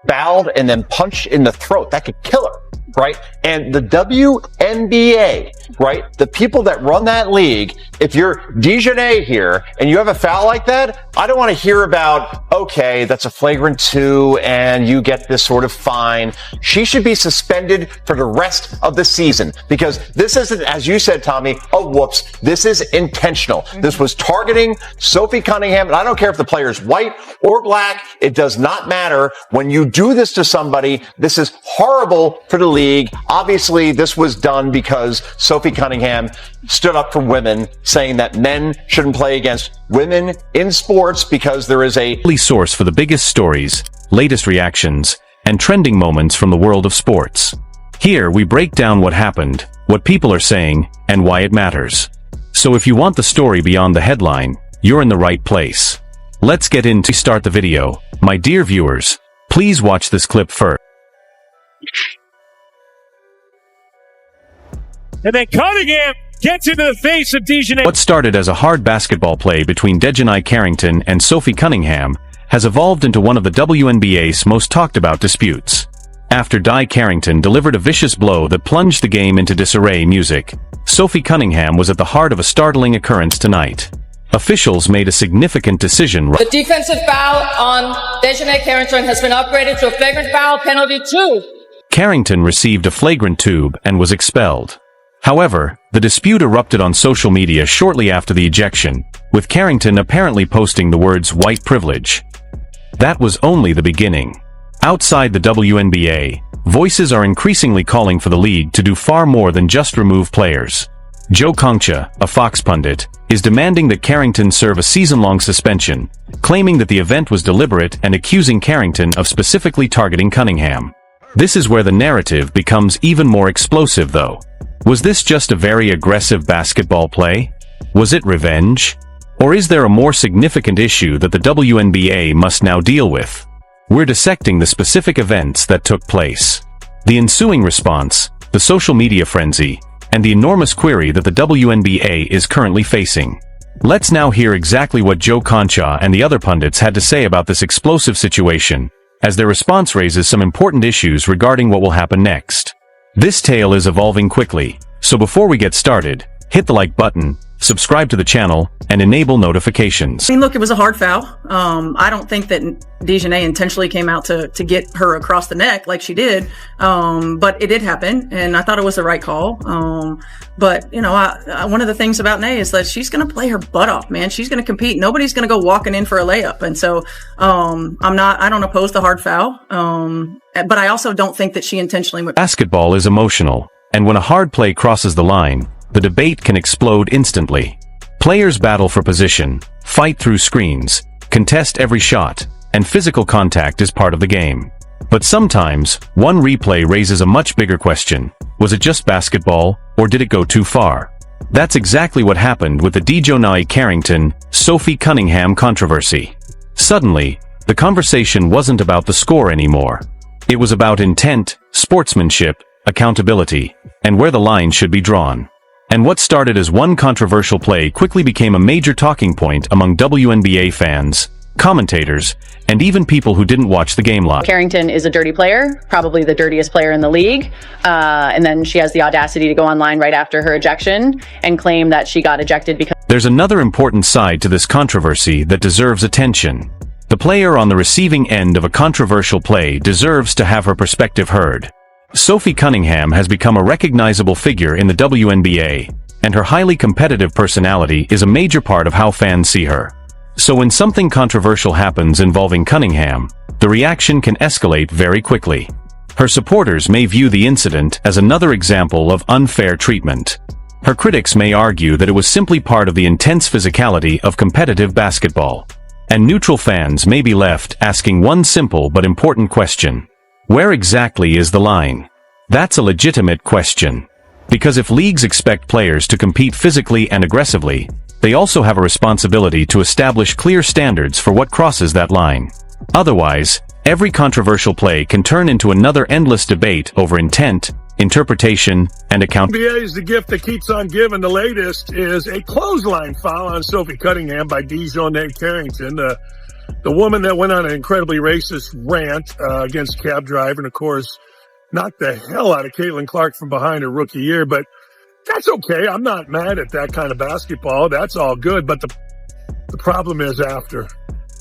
fouled and then punched in the throat. That could kill her, right? And the WNBA, right? The people that run that league, if you're Dijonai here and you have a foul like that, I don't want to hear about, okay, that's a flagrant 2 and you get this sort of fine. She should be suspended for the rest of the season because this isn't, as you said, Tommy, a whoops. This is intentional. This was targeting Sophie Cunningham, and I don't care if the player is white or black. It does not matter. When you do this to somebody, this is horrible for the league. Obviously, this was done because Sophie Cunningham stood up for women, saying that men shouldn't play against women in sports because there is a source for the biggest stories, latest reactions, and trending moments from the world of sports. Here we break down what happened, what people are saying, and why it matters. So if you want the story beyond the headline, you're in the right place. Let's get in to start the video. My dear viewers, please watch this clip first. And then Cunningham gets into the face of Dijonai. What started as a hard basketball play between Dijonai Carrington and Sophie Cunningham has evolved into one of the WNBA's most talked about disputes. After Di Carrington delivered a vicious blow that plunged the game into disarray music, Sophie Cunningham was at the heart of a startling occurrence tonight. Officials made a significant decision. The defensive foul on Dijonai Carrington has been upgraded to a flagrant foul penalty 2. Carrington received a flagrant 2 and was expelled. However, the dispute erupted on social media shortly after the ejection, with Carrington apparently posting the words "white privilege." That was only the beginning. Outside the WNBA, voices are increasingly calling for the league to do far more than just remove players. Joe Concha, a Fox pundit, is demanding that Carrington serve a season-long suspension, claiming that the event was deliberate and accusing Carrington of specifically targeting Cunningham. This is where the narrative becomes even more explosive, though. Was this just a very aggressive basketball play? Was it revenge? Or is there a more significant issue that the WNBA must now deal with? We're dissecting the specific events that took place, the ensuing response, the social media frenzy, and the enormous query that the WNBA is currently facing. Let's now hear exactly what Joe Concha and the other pundits had to say about this explosive situation, as their response raises some important issues regarding what will happen next. This tale is evolving quickly, so before we get started, hit the like button, subscribe to the channel, and enable notifications. I mean, look, it was a hard foul. I don't think that Dijonai intentionally came out to get her across the neck like she did, but it did happen, and I thought it was the right call. But, you know, one of the things about Nay is that she's going to play her butt off, man. She's going to compete. Nobody's going to go walking in for a layup. And so I don't oppose the hard foul, but I also don't think that she intentionally went. Basketball is emotional, and when a hard play crosses the line, the debate can explode instantly. Players battle for position, fight through screens, contest every shot, and physical contact is part of the game. But sometimes, one replay raises a much bigger question. Was it just basketball, or did it go too far? That's exactly what happened with the Dijonai Carrington-Sophie Cunningham controversy. Suddenly, the conversation wasn't about the score anymore. It was about intent, sportsmanship, accountability, and where the line should be drawn. And what started as one controversial play quickly became a major talking point among WNBA fans, commentators, and even people who didn't watch the game live. Carrington is a dirty player, probably the dirtiest player in the league. And then she has the audacity to go online right after her ejection and claim that she got ejected because... There's another important side to this controversy that deserves attention. The player on the receiving end of a controversial play deserves to have her perspective heard. Sophie Cunningham has become a recognizable figure in the WNBA, and her highly competitive personality is a major part of how fans see her. So when something controversial happens involving Cunningham, the reaction can escalate very quickly. Her supporters may view the incident as another example of unfair treatment. Her critics may argue that it was simply part of the intense physicality of competitive basketball. And neutral fans may be left asking one simple but important question. Where exactly is the line? That's a legitimate question. Because if leagues expect players to compete physically and aggressively, they also have a responsibility to establish clear standards for what crosses that line. Otherwise, every controversial play can turn into another endless debate over intent, interpretation, and NBA is the gift that keeps on giving. The latest is a clothesline foul on Sophie Cunningham by Dijonai Carrington. The woman that went on an incredibly racist rant against cab driver and, of course, knocked the hell out of Caitlin Clark from behind her rookie year. But that's okay. I'm not mad at that kind of basketball. That's all good. But the problem is after.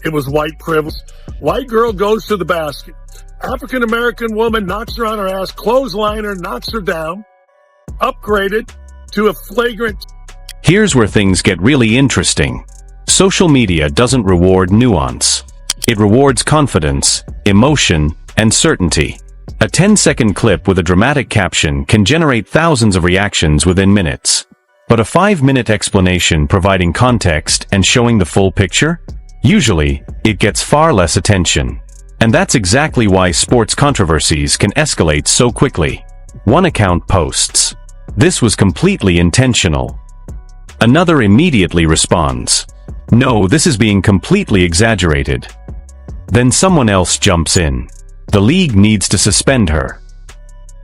It was white privilege. White girl goes to the basket. African-American woman knocks her on her ass, clothesline her, knocks her down, upgraded to a flagrant. Here's where things get really interesting. Social media doesn't reward nuance. It rewards confidence, emotion, and certainty. A 10-second clip with a dramatic caption can generate thousands of reactions within minutes. But a 5-minute explanation providing context and showing the full picture? Usually, it gets far less attention. And that's exactly why sports controversies can escalate so quickly. One account posts, "This was completely intentional." Another immediately responds, "No, this is being completely exaggerated." Then someone else jumps in. "The league needs to suspend her."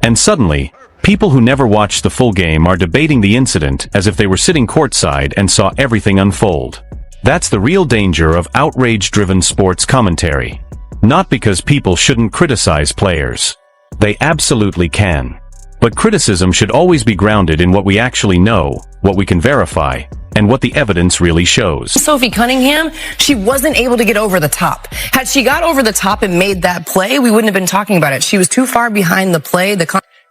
And suddenly, people who never watched the full game are debating the incident as if they were sitting courtside and saw everything unfold. That's the real danger of outrage-driven sports commentary. Not because people shouldn't criticize players. They absolutely can. But criticism should always be grounded in what we actually know, what we can verify, and what the evidence really shows. Sophie Cunningham, she wasn't able to get over the top. Had she got over the top and made that play, we wouldn't have been talking about it. She was too far behind the play.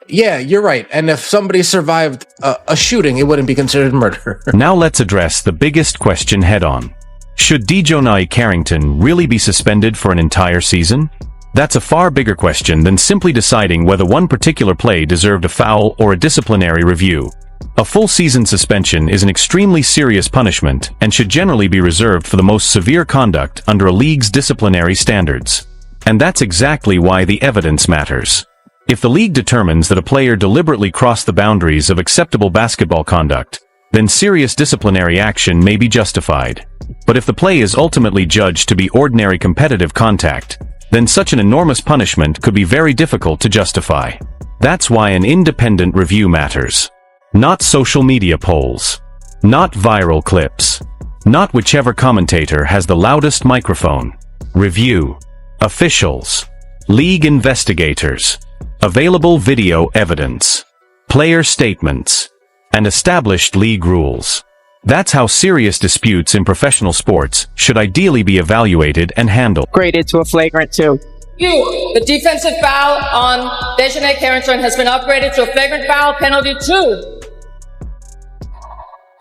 Yeah, you're right. And if somebody survived a shooting, it wouldn't be considered murder. Now let's address the biggest question head-on. Should Dijonai Carrington really be suspended for an entire season? That's a far bigger question than simply deciding whether one particular play deserved a foul or a disciplinary review. A full season suspension is an extremely serious punishment and should generally be reserved for the most severe conduct under a league's disciplinary standards. And that's exactly why the evidence matters. If the league determines that a player deliberately crossed the boundaries of acceptable basketball conduct, then serious disciplinary action may be justified. But if the play is ultimately judged to be ordinary competitive contact, then such an enormous punishment could be very difficult to justify. That's why an independent review matters. Not social media polls. Not viral clips. Not whichever commentator has the loudest microphone. Review. Officials. League investigators. Available video evidence. Player statements. And established league rules. That's how serious disputes in professional sports should ideally be evaluated and handled. Graded to a flagrant 2. The defensive foul on Dijonai Carrington has been upgraded to a flagrant foul penalty 2.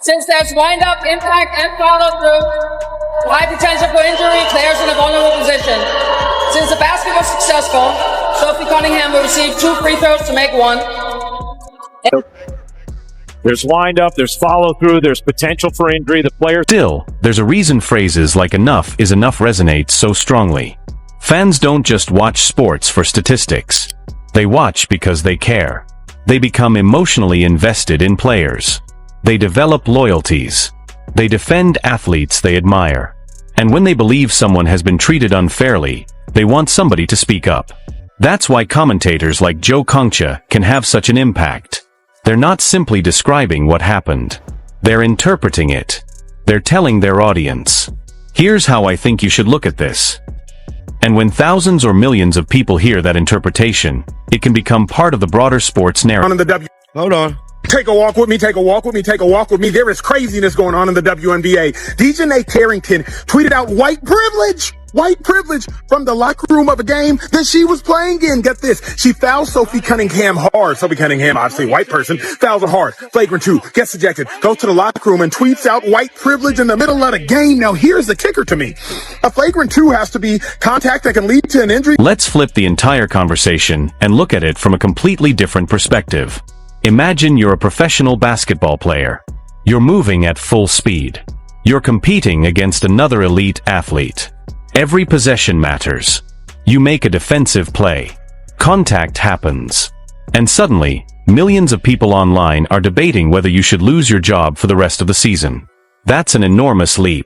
Since there's wind-up, impact, and follow-through, high potential for injury, players in a vulnerable position. Since the basket was successful, Sophie Cunningham will receive 2 free throws to make 1. There's wind-up, there's follow-through, there's potential for injury. The player. Still, there's a reason phrases like "enough is enough" resonate so strongly. Fans don't just watch sports for statistics. They watch because they care. They become emotionally invested in players. They develop loyalties. They defend athletes they admire. And when they believe someone has been treated unfairly, they want somebody to speak up. That's why commentators like Joe Concha can have such an impact. They're not simply describing what happened. They're interpreting it. They're telling their audience, "Here's how I think you should look at this." And when thousands or millions of people hear that interpretation, it can become part of the broader sports narrative. Hold on. Take a walk with me, take a walk with me, take a walk with me. There is craziness going on in the WNBA. Dijonai Carrington tweeted out white privilege from the locker room of a game that she was playing in. Get this. She fouls Sophie Cunningham hard. Sophie Cunningham, obviously white person, fouls her hard. Flagrant 2, gets ejected, goes to the locker room and tweets out white privilege in the middle of the game. Now here's the kicker to me. A flagrant 2 has to be contact that can lead to an injury. Let's flip the entire conversation and look at it from a completely different perspective. Imagine you're a professional basketball player. You're moving at full speed. You're competing against another elite athlete. Every possession matters. You make a defensive play. Contact happens. And suddenly, millions of people online are debating whether you should lose your job for the rest of the season. That's an enormous leap.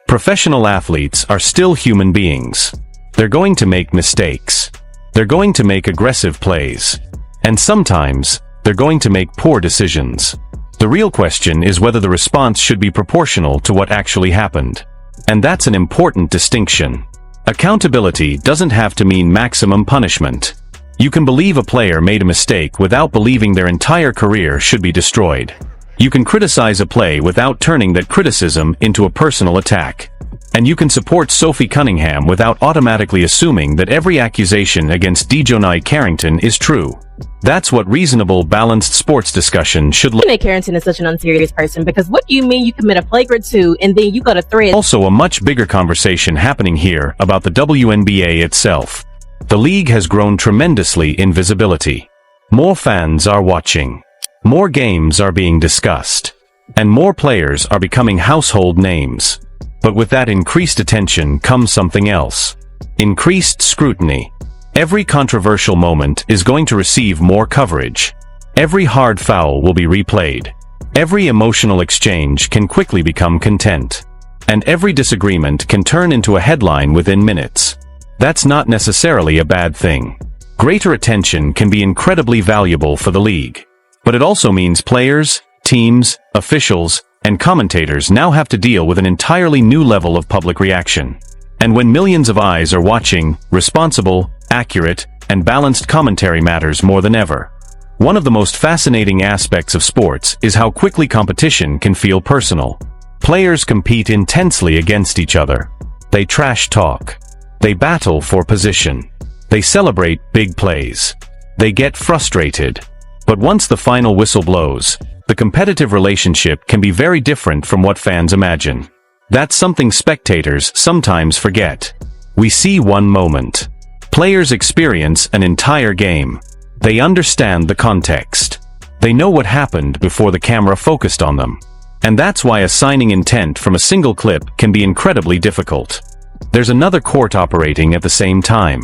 Professional athletes are still human beings. They're going to make mistakes. They're going to make aggressive plays. And sometimes, they're going to make poor decisions. The real question is whether the response should be proportional to what actually happened. And that's an important distinction. Accountability doesn't have to mean maximum punishment. You can believe a player made a mistake without believing their entire career should be destroyed. You can criticize a play without turning that criticism into a personal attack. And you can support Sophie Cunningham without automatically assuming that every accusation against Dijonai Carrington is true. That's what reasonable, balanced sports discussion should look like. Dijonai Carrington is such an unserious person, because what do you mean you commit a flagrant 2 and then you go to thread? Also, a much bigger conversation happening here about the WNBA itself. The league has grown tremendously in visibility. More fans are watching. More games are being discussed. And more players are becoming household names. But with that increased attention comes something else. Increased scrutiny. Every controversial moment is going to receive more coverage. Every hard foul will be replayed. Every emotional exchange can quickly become content. And every disagreement can turn into a headline within minutes. That's not necessarily a bad thing. Greater attention can be incredibly valuable for the league. But it also means players, teams, officials, and commentators now have to deal with an entirely new level of public reaction. And when millions of eyes are watching, responsible, accurate, and balanced commentary matters more than ever. One of the most fascinating aspects of sports is how quickly competition can feel personal. Players compete intensely against each other. They trash talk. They battle for position. They celebrate big plays. They get frustrated. But once the final whistle blows, the competitive relationship can be very different from what fans imagine. That's something spectators sometimes forget. We see one moment. Players experience an entire game. They understand the context. They know what happened before the camera focused on them. And that's why assigning intent from a single clip can be incredibly difficult. There's another court operating at the same time.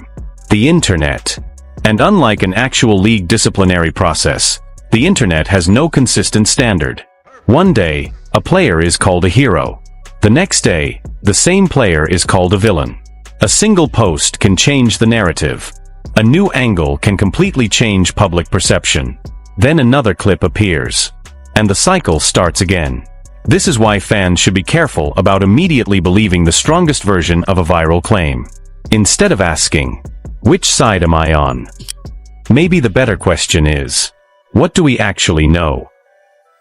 The Internet. And unlike an actual league disciplinary process, the Internet has no consistent standard. One day, a player is called a hero. The next day, the same player is called a villain. A single post can change the narrative. A new angle can completely change public perception. Then another clip appears. And the cycle starts again. This is why fans should be careful about immediately believing the strongest version of a viral claim. Instead of asking, which side am I on? Maybe the better question is, what do we actually know?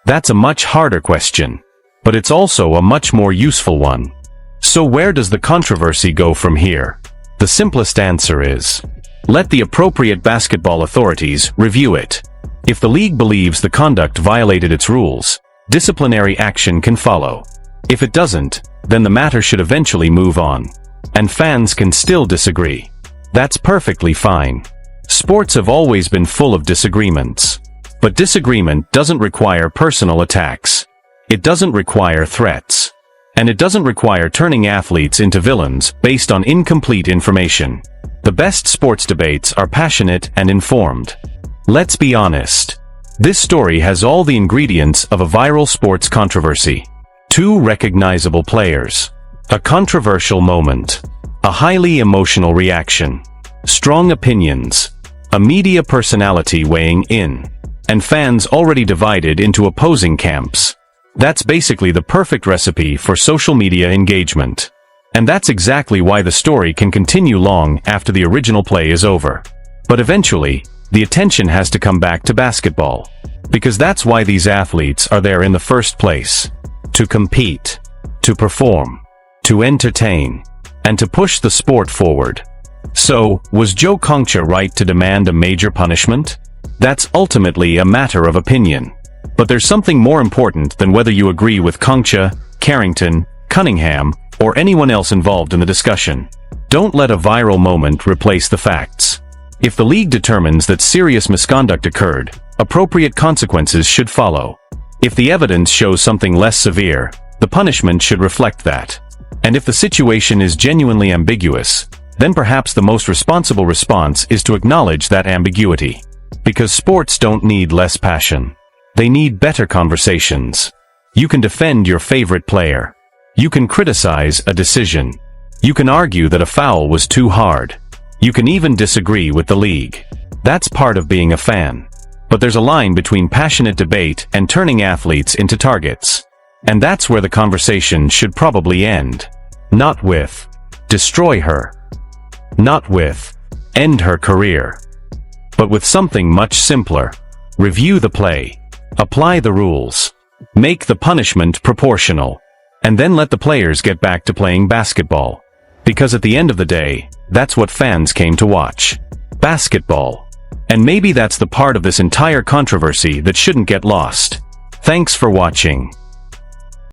That's a much harder question, but it's also a much more useful one. So where does the controversy go from here? The simplest answer is, let the appropriate basketball authorities review it. If the league believes the conduct violated its rules, disciplinary action can follow. If it doesn't, then the matter should eventually move on. And fans can still disagree. That's perfectly fine. Sports have always been full of disagreements. But disagreement doesn't require personal attacks. It doesn't require threats. And it doesn't require turning athletes into villains based on incomplete information. The best sports debates are passionate and informed. Let's be honest. This story has all the ingredients of a viral sports controversy. 2 recognizable players. A controversial moment. A highly emotional reaction. Strong opinions. A media personality weighing in. And fans already divided into opposing camps. That's basically the perfect recipe for social media engagement. And that's exactly why the story can continue long after the original play is over. But eventually, the attention has to come back to basketball. Because that's why these athletes are there in the first place. To compete. To perform. To entertain. And to push the sport forward. So, was Joe Concha right to demand a major punishment? That's ultimately a matter of opinion. But there's something more important than whether you agree with Concha, Carrington, Cunningham, or anyone else involved in the discussion. Don't let a viral moment replace the facts. If the league determines that serious misconduct occurred, appropriate consequences should follow. If the evidence shows something less severe, the punishment should reflect that. And if the situation is genuinely ambiguous, then perhaps the most responsible response is to acknowledge that ambiguity. Because sports don't need less passion. They need better conversations. You can defend your favorite player. You can criticize a decision. You can argue that a foul was too hard. You can even disagree with the league. That's part of being a fan. But there's a line between passionate debate and turning athletes into targets. And that's where the conversation should probably end. Not with destroy her. Not with end her career. But with something much simpler. Review the play. Apply the rules. Make the punishment proportional. And then let the players get back to playing basketball. Because at the end of the day, that's what fans came to watch. Basketball. And maybe that's the part of this entire controversy that shouldn't get lost. Thanks for watching.